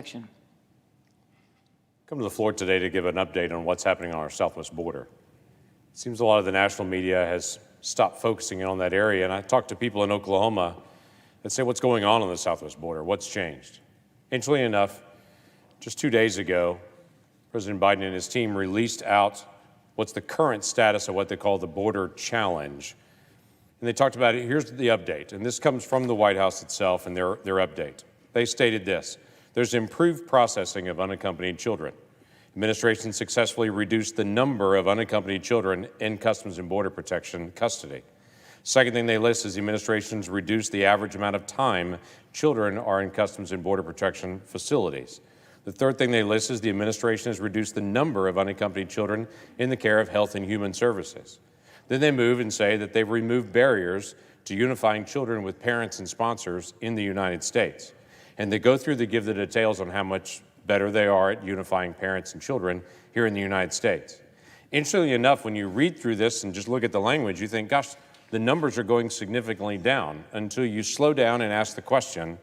Action. Come to the floor today to give an update on what's happening on our southwest border. It seems a lot of the national media has stopped focusing on that area, and I talked to people in Oklahoma that say, what's going on the southwest border? What's changed? Interestingly enough, just 2 days ago, President Biden and his team released out what's the current status of what they call the border challenge. And they talked about it. Here's the update, and this comes from the White House itself and their update. They stated this: there's improved processing of unaccompanied children. Administration successfully reduced the number of unaccompanied children in Customs and Border Protection custody. Second thing they list is the administration's reduced the average amount of time children are in Customs and Border Protection facilities. The third thing they list is the administration has reduced the number of unaccompanied children in the care of Health and Human Services. Then they move and say that they've removed barriers to unifying children with parents and sponsors in the United States. And they go through to give the details on how much better they are at unifying parents and children here in the United States. Interestingly enough, when you read through this and just look at the language, you think, gosh, the numbers are going significantly down, until you slow down and ask the question.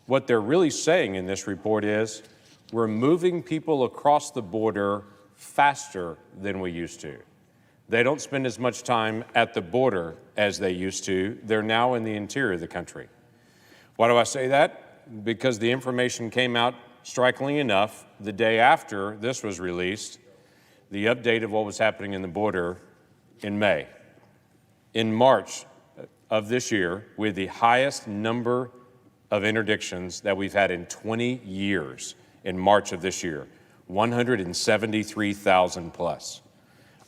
What they're really saying in this report is, we're moving people across the border faster than we used to. They don't spend as much time at the border as they used to. They're now in the interior of the country. Why do I say that? Because the information came out, strikingly enough, the day after this was released, the update of what was happening in the border in May. In March of this year, we had the highest number of interdictions that we've had in 20 years in March of this year, 173,000 plus,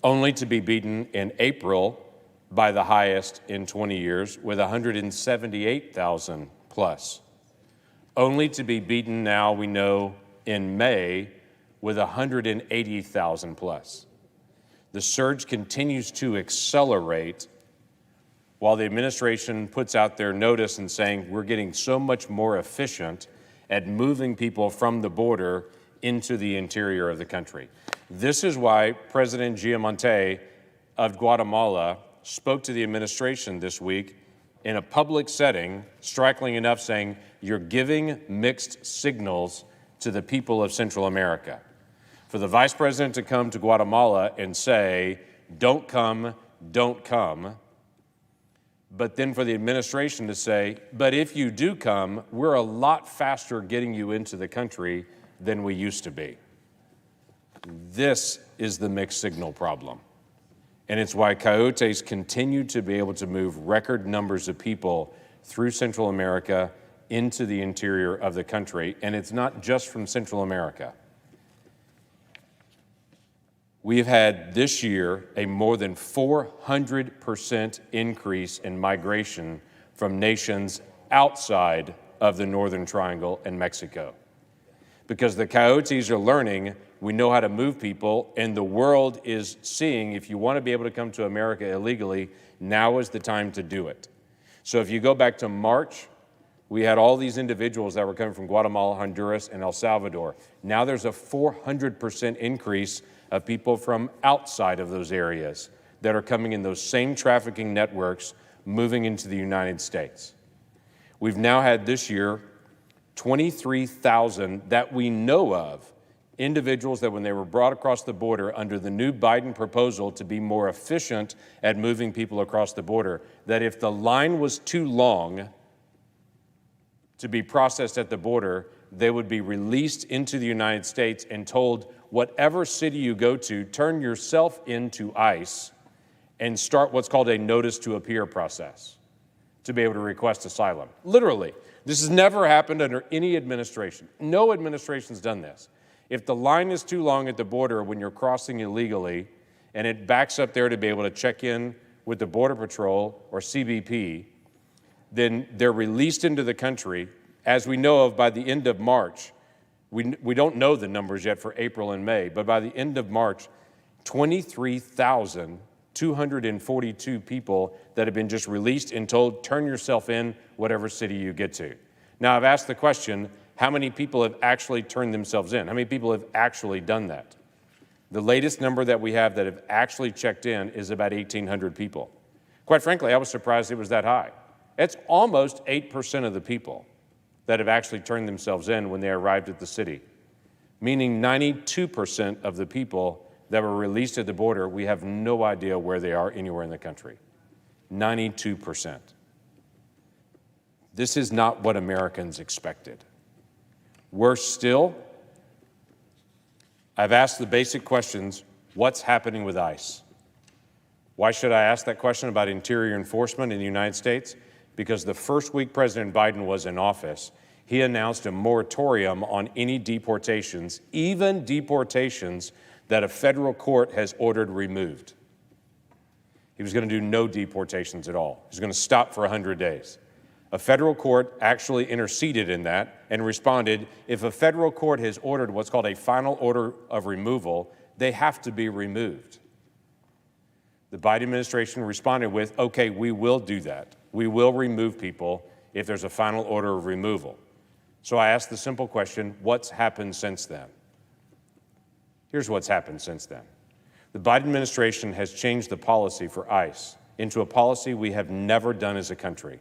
only to be beaten in April by the highest in 20 years with 178,000 plus. Only to be beaten now, we know, in May with 180,000 plus. The surge continues to accelerate while the administration puts out their notice and saying we're getting so much more efficient at moving people from the border into the interior of the country. This is why President Giamonte of Guatemala spoke to the administration this week in a public setting, strikingly enough, saying you're giving mixed signals to the people of Central America. For the vice president to come to Guatemala and say, don't come, but then for the administration to say, but if you do come, we're a lot faster getting you into the country than we used to be. This is the mixed signal problem. And it's why coyotes continue to be able to move record numbers of people through Central America into the interior of the country. And it's not just from Central America. We've had this year a more than 400% increase in migration from nations outside of the Northern Triangle and Mexico. Because the coyotes are learning we know how to move people, and the world is seeing if you want to be able to come to America illegally, now is the time to do it. So if you go back to March, we had all these individuals that were coming from Guatemala, Honduras, and El Salvador. Now there's a 400% increase of people from outside of those areas that are coming in those same trafficking networks moving into the United States. We've now had this year 23,000 that we know of, individuals that when they were brought across the border under the new Biden proposal to be more efficient at moving people across the border, that if the line was too long to be processed at the border, they would be released into the United States and told, whatever city you go to, turn yourself into ICE and start what's called a notice to appear process to be able to request asylum. Literally. This has never happened under any administration. No administration's done this. If the line is too long at the border when you're crossing illegally and it backs up there to be able to check in with the Border Patrol or CBP, then they're released into the country. As we know of, by the end of March, we don't know the numbers yet for April and May, but by the end of March, 23,242 people that have been just released and told, turn yourself in whatever city you get to. Now, I've asked the question, how many people have actually turned themselves in? How many people have actually done that? The latest number that we have that have actually checked in is about 1,800 people. Quite frankly, I was surprised it was that high. It's almost 8% of the people that have actually turned themselves in when they arrived at the city, meaning 92% of the people that were released at the border, we have no idea where they are anywhere in the country. 92%. This is not what Americans expected. Worse still, I've asked the basic questions: what's happening with ICE? Why should I ask that question about interior enforcement in the United States? Because the first week President Biden was in office, he announced a moratorium on any deportations, even deportations that a federal court has ordered removed. He was going to do no deportations at all. He was going to stop for 100 days. A federal court actually interceded in that and responded, if a federal court has ordered what's called a final order of removal, they have to be removed. The Biden administration responded with, okay, we will do that. We will remove people if there's a final order of removal. So I asked the simple question, what's happened since then? Here's what's happened since then. The Biden administration has changed the policy for ICE into a policy we have never done as a country.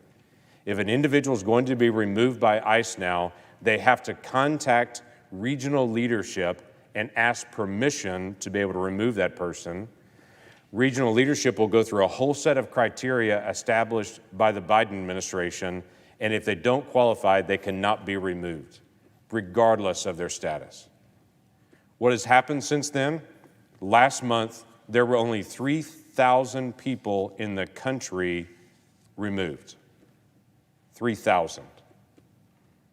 If an individual is going to be removed by ICE now, they have to contact regional leadership and ask permission to be able to remove that person. Regional leadership will go through a whole set of criteria established by the Biden administration, and if they don't qualify, they cannot be removed, regardless of their status. What has happened since then? Last month, there were only 3,000 people in the country removed. 3,000.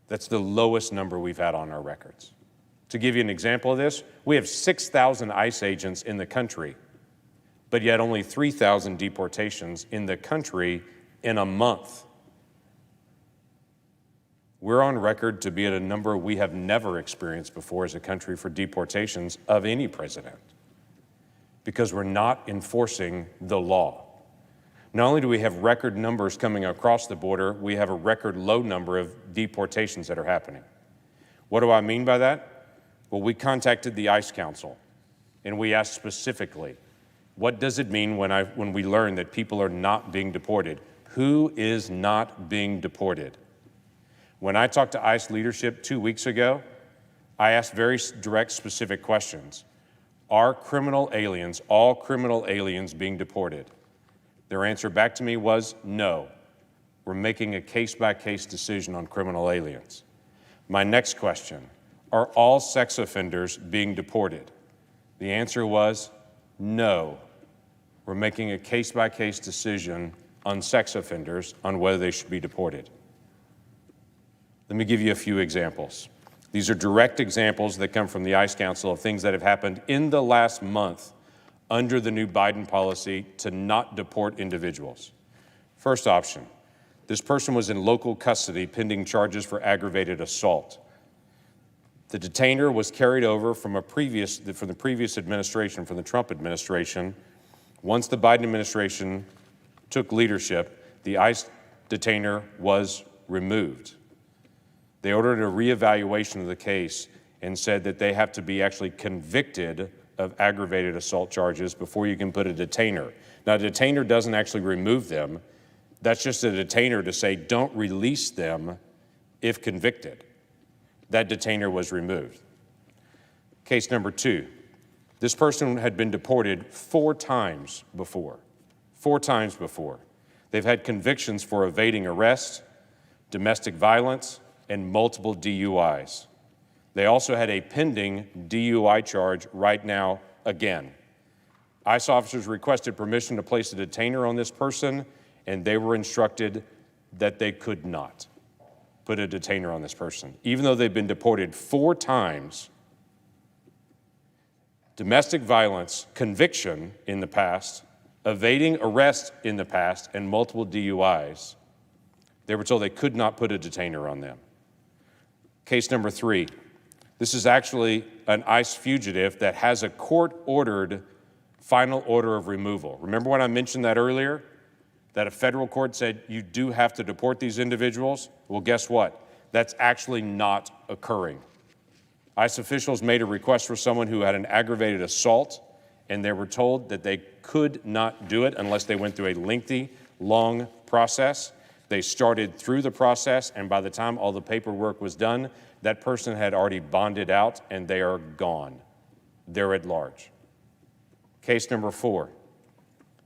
That's the lowest number we've had on our records. To give you an example of this, we have 6,000 ICE agents in the country, but yet only 3,000 deportations in the country in a month. We're on record to be at a number we have never experienced before as a country for deportations of any president, because we're not enforcing the law. Not only do we have record numbers coming across the border, we have a record low number of deportations that are happening. What do I mean by that? Well, we contacted the ICE Council, and we asked specifically, what does it mean when we learn that people are not being deported? Who is not being deported? When I talked to ICE leadership 2 weeks ago, I asked very direct, specific questions. Are criminal aliens, all criminal aliens, being deported? Their answer back to me was no. We're making a case-by-case decision on criminal aliens. My next question, are all sex offenders being deported? The answer was no. We're making a case-by-case decision on sex offenders on whether they should be deported. Let me give you a few examples. These are direct examples that come from the ICE Council of things that have happened in the last month under the new Biden policy to not deport individuals. First option, this person was in local custody pending charges for aggravated assault. The detainer was carried over from the previous administration, from the Trump administration. Once the Biden administration took leadership, the ICE detainer was removed. They ordered a reevaluation of the case and said that they have to be actually convicted of aggravated assault charges before you can put a detainer. Now, a detainer doesn't actually remove them. That's just a detainer to say, don't release them if convicted. That detainer was removed. Case number 2. This person had been deported 4 times before. 4 times before. They've had convictions for evading arrest, domestic violence, and multiple DUIs. They also had a pending DUI charge right now again. ICE officers requested permission to place a detainer on this person, and they were instructed that they could not put a detainer on this person. Even though they've been deported 4 times, domestic violence conviction in the past, evading arrest in the past, and multiple DUIs, they were told they could not put a detainer on them. Case number 3. This is actually an ICE fugitive that has a court-ordered final order of removal. Remember when I mentioned that earlier? That a federal court said you do have to deport these individuals? Well, guess what? That's actually not occurring. ICE officials made a request for someone who had an aggravated assault, and they were told that they could not do it unless they went through a lengthy, long process. They started through the process, and by the time all the paperwork was done, that person had already bonded out and they are gone. They're at large. Case number 4.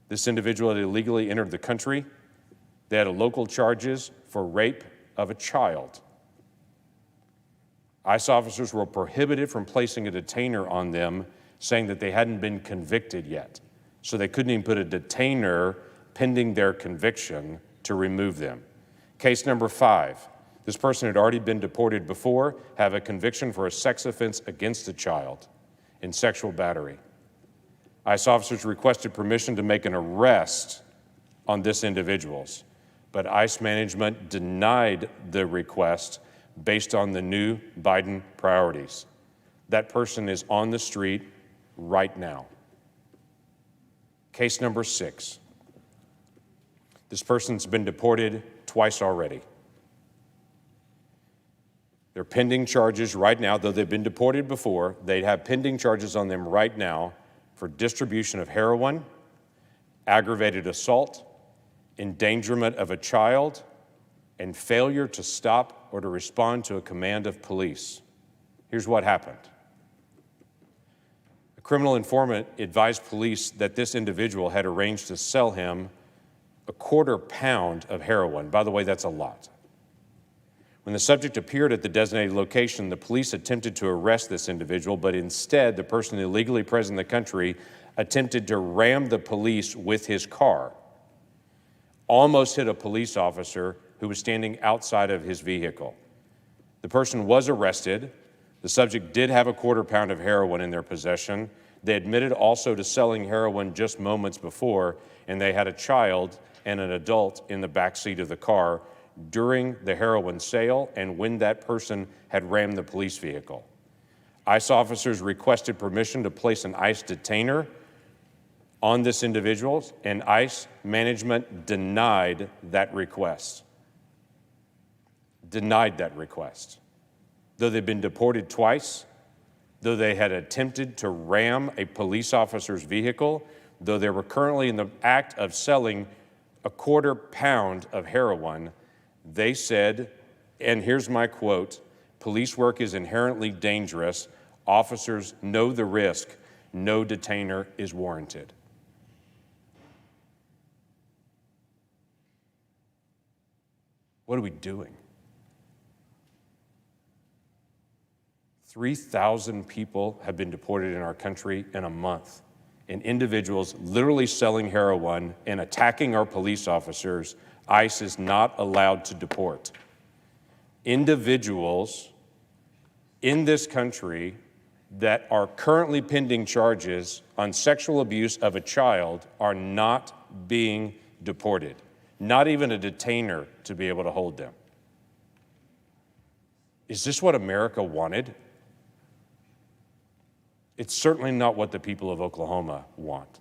This individual had illegally entered the country. They had local charges for rape of a child. ICE officers were prohibited from placing a detainer on them, saying that they hadn't been convicted yet. So they couldn't even put a detainer pending their conviction to remove them. Case number 5. This person had already been deported before, have a conviction for a sex offense against a child in sexual battery. ICE officers requested permission to make an arrest on this individual, but ICE management denied the request based on the new Biden priorities. That person is on the street right now. Case number 6. This person's been deported twice already. They're pending charges right now, though they've been deported before. They have pending charges on them right now for distribution of heroin, aggravated assault, endangerment of a child, and failure to stop or to respond to a command of police. Here's what happened. A criminal informant advised police that this individual had arranged to sell him a quarter pound of heroin. By the way, that's a lot. When the subject appeared at the designated location, the police attempted to arrest this individual, but instead, the person illegally present in the country attempted to ram the police with his car, almost hit a police officer who was standing outside of his vehicle. The person was arrested. The subject did have a quarter pound of heroin in their possession. They admitted also to selling heroin just moments before, and they had a child and an adult in the back seat of the car during the heroin sale and when that person had rammed the police vehicle. ICE officers requested permission to place an ICE detainer on this individual, and ICE management denied that request. Denied that request. Though they've been deported twice, though they had attempted to ram a police officer's vehicle, though they were currently in the act of selling a quarter pound of heroin, they said, and here's my quote, "Police work is inherently dangerous. Officers know the risk. No detainer is warranted." What are we doing? 3,000 people have been deported in our country in a month, and individuals literally selling heroin and attacking our police officers. ICE is not allowed to deport. Individuals in this country that are currently pending charges on sexual abuse of a child are not being deported, not even a detainer to be able to hold them. Is this what America wanted? It's certainly not what the people of Oklahoma want.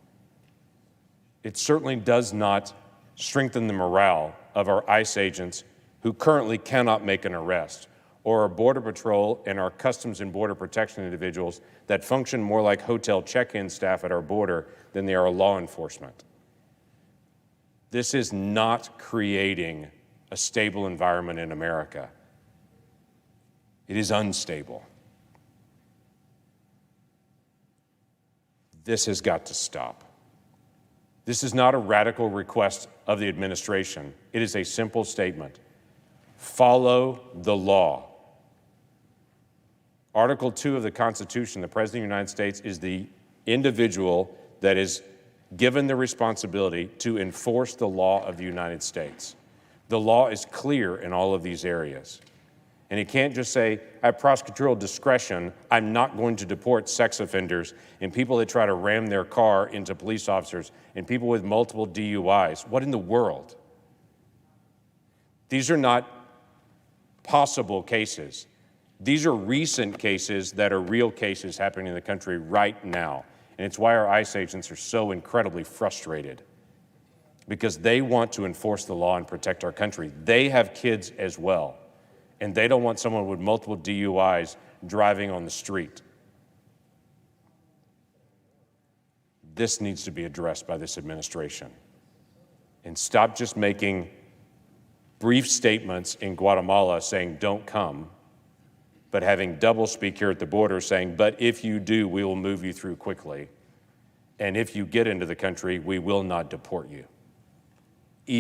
It certainly does not strengthen the morale of our ICE agents who currently cannot make an arrest, or our Border Patrol and our Customs and Border Protection individuals that function more like hotel check-in staff at our border than they are law enforcement. This is not creating a stable environment in America. It is unstable. This has got to stop. This is not a radical request of the administration. It is a simple statement. Follow the law. Article 2 of the Constitution, the President of the United States is the individual that is given the responsibility to enforce the law of the United States. The law is clear in all of these areas. And he can't just say, at prosecutorial discretion, I'm not going to deport sex offenders and people that try to ram their car into police officers and people with multiple DUIs. What in the world? These are not possible cases. These are recent cases that are real cases happening in the country right now. And it's why our ICE agents are so incredibly frustrated, because they want to enforce the law and protect our country. They have kids as well. And they don't want someone with multiple DUIs driving on the street. This needs to be addressed by this administration. And stop just making brief statements in Guatemala saying, don't come, but having double speak here at the border saying, but if you do, we will move you through quickly. And if you get into the country, we will not deport you.